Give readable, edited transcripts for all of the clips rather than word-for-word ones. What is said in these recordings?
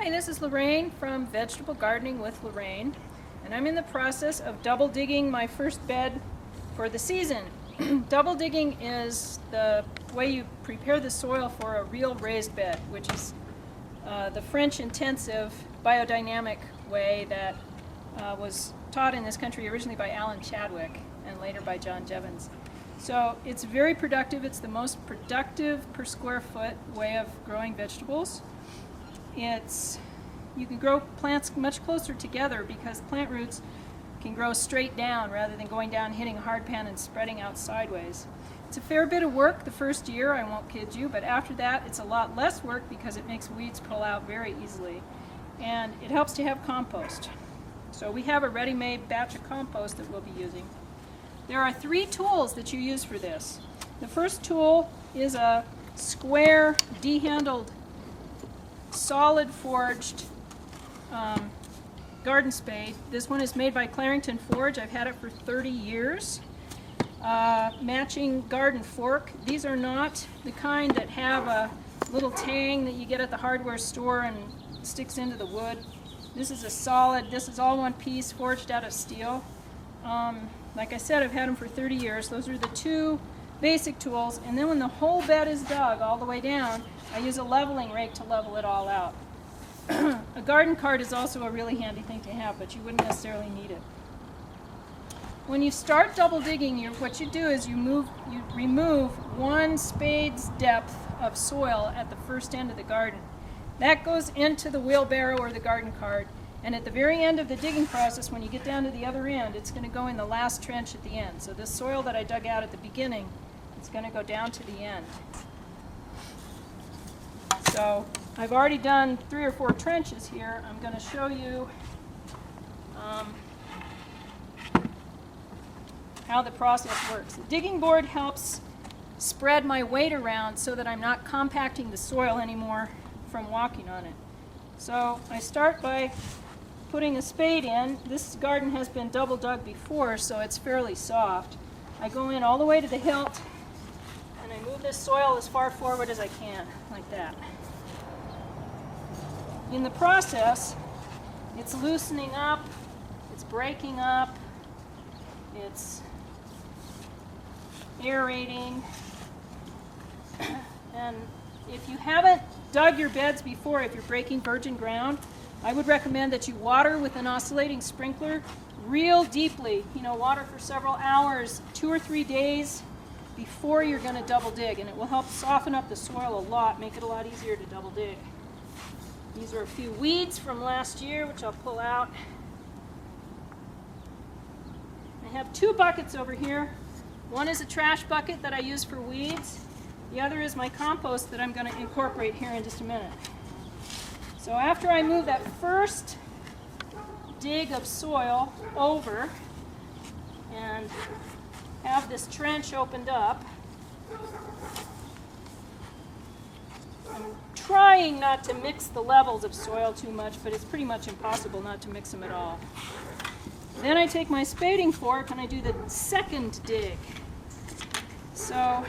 Hi, this is Lorraine from Vegetable Gardening with Lorraine, and I'm in the process of double digging my first bed for the season. Double digging is the way you prepare the soil for a real raised bed, which is the French intensive biodynamic way that was taught in this country originally by Alan Chadwick and later by John Jevons. So it's very productive. It's the most productive per square foot way of growing vegetables. You can grow plants much closer together because plant roots can grow straight down rather than going down, hitting a hard pan and spreading out sideways. It's a fair bit of work the first year, I won't kid you, but after that it's a lot less work because it makes weeds pull out very easily. And it helps to have compost. So we have a ready-made batch of compost that we'll be using. There are 3 tools that you use for this. The first tool is a square, de-handled, solid forged garden spade. This one is made by Clarington Forge. I've had it for 30 years. Matching garden fork. These are not the kind that have a little tang that you get at the hardware store and sticks into the wood. This is a solid, this is all one piece, forged out of steel. Like I said, I've had them for 30 years. Those are the 2 basic tools, and then when the whole bed is dug all the way down, I use a leveling rake to level it all out. A garden cart is also a really handy thing to have, but you wouldn't necessarily need it. When you start double digging, what you do is you remove 1 spade's depth of soil at the first end of the garden. That goes into the wheelbarrow or the garden cart, and at the very end of the digging process, when you get down to the other end, it's going to go in the last trench at the end. So this soil that I dug out at the beginning, it's going to go down to the end. So I've already done 3 or 4 trenches here. I'm going to show you how the process works. The digging board helps spread my weight around so that I'm not compacting the soil anymore from walking on it. So I start by putting a spade in. This garden has been double dug before, so it's fairly soft. I go in all the way to the hilt and I move this soil as far forward as I can, like that. In the process, it's loosening up, it's breaking up, it's aerating, and if you haven't dug your beds before, if you're breaking virgin ground, I would recommend that you water with an oscillating sprinkler real deeply. Water for several hours, 2 or 3 days before you're going to double dig, and it will help soften up the soil a lot, make it a lot easier to double dig. These are a few weeds from last year, which I'll pull out. I have 2 buckets over here. One is a trash bucket that I use for weeds. The other is my compost that I'm going to incorporate here in just a minute. So after I move that first dig of soil over and have this trench opened up, I'm trying not to mix the levels of soil too much, but it's pretty much impossible not to mix them at all. Then I take my spading fork and I do the second dig. So I'm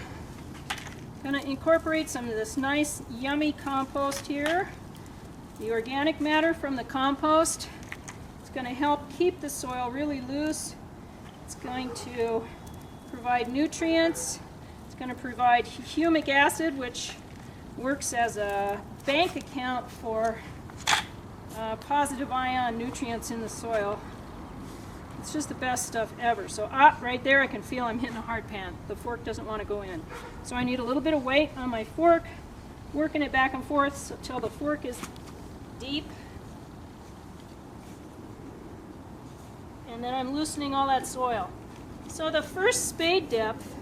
going to incorporate some of this nice yummy compost here. The organic matter from the compost, it's going to help keep the soil really loose. It's going to provide nutrients. It's going to provide humic acid, which works as a bank account for positive ion nutrients in the soil. It's just the best stuff ever. So right there I can feel I'm hitting a hard pan. The fork doesn't want to go in. So I need a little bit of weight on my fork, working it back and forth until the fork is deep. And then I'm loosening all that soil. So the first spade depth,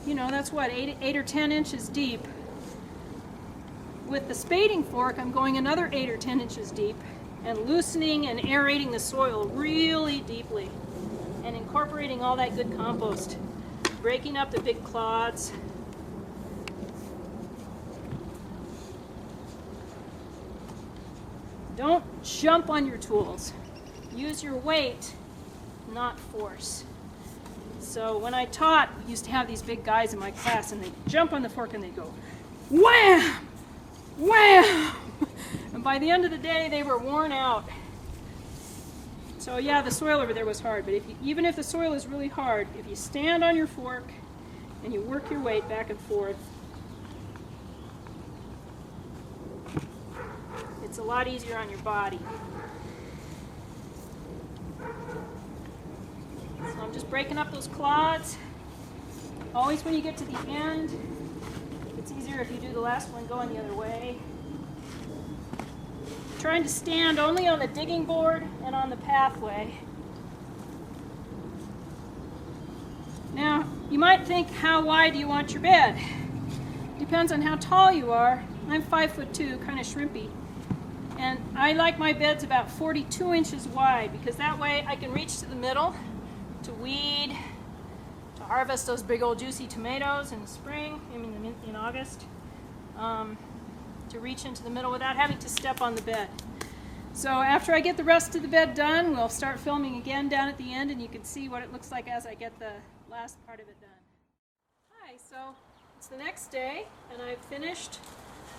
that's what, 8 or 10 inches deep. With the spading fork, I'm going another 8 or 10 inches deep and loosening and aerating the soil really deeply and incorporating all that good compost, breaking up the big clods. Don't jump on your tools. Use your weight, not force. So when I taught, we used to have these big guys in my class and they'd jump on the fork and they'd go, wham! Wham! by the end of the day, they were worn out. So yeah, the soil over there was hard, but even if the soil is really hard, if you stand on your fork and you work your weight back and forth, it's a lot easier on your body. So I'm just breaking up those clods. Always when you get to the end, it's easier if you do the last one going the other way. Trying to stand only on the digging board and on the pathway. Now, you might think, how wide do you want your bed? Depends on how tall you are. I'm 5'2", kind of shrimpy. And I like my beds about 42 inches wide, because that way I can reach to the middle to weed, to harvest those big old juicy tomatoes in the spring, in August. To reach into the middle without having to step on the bed. So after I get the rest of the bed done, we'll start filming again down at the end, and you can see what it looks like as I get the last part of it done. Hi, so it's the next day, and I've finished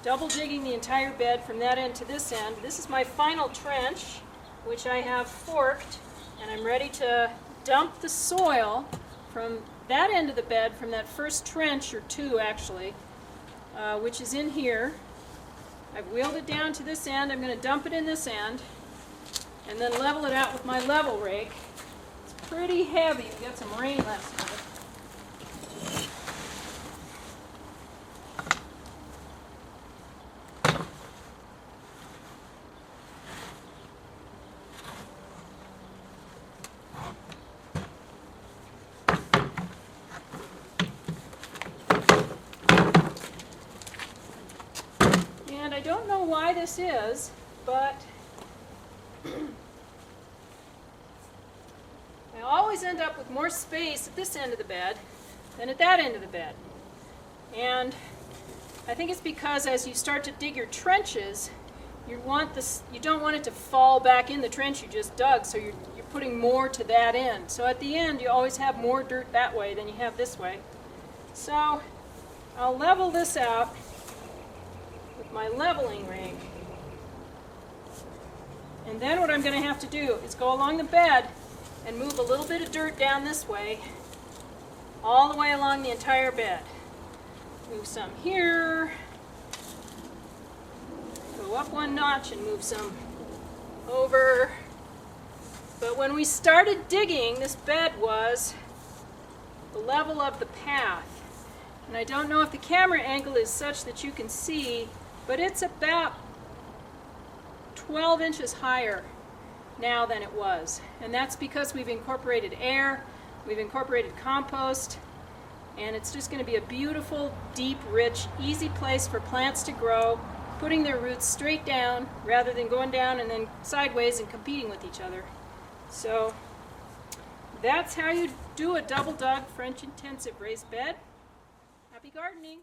double jigging the entire bed from that end to this end. This is my final trench, which I have forked, and I'm ready to dump the soil from that end of the bed, from that first trench, or two actually, which is in here. I've wheeled it down to this end. I'm going to dump it in this end and then level it out with my level rake. It's pretty heavy. We got some rain last night. And I don't know why this is, but I always end up with more space at this end of the bed than at that end of the bed. And I think it's because as you start to dig your trenches, you don't want it to fall back in the trench you just dug, so you're putting more to that end. So at the end, you always have more dirt that way than you have this way. So I'll level this out with my leveling rake. And then what I'm going to have to do is go along the bed and move a little bit of dirt down this way, all the way along the entire bed. Move some here, go up one notch and move some over. But when we started digging, this bed was the level of the path. And I don't know if the camera angle is such that you can see, but it's about 12 inches higher now than it was. And that's because we've incorporated air, we've incorporated compost, and it's just going to be a beautiful, deep, rich, easy place for plants to grow, putting their roots straight down rather than going down and then sideways and competing with each other. So that's how you do a double dug French intensive raised bed. Happy gardening!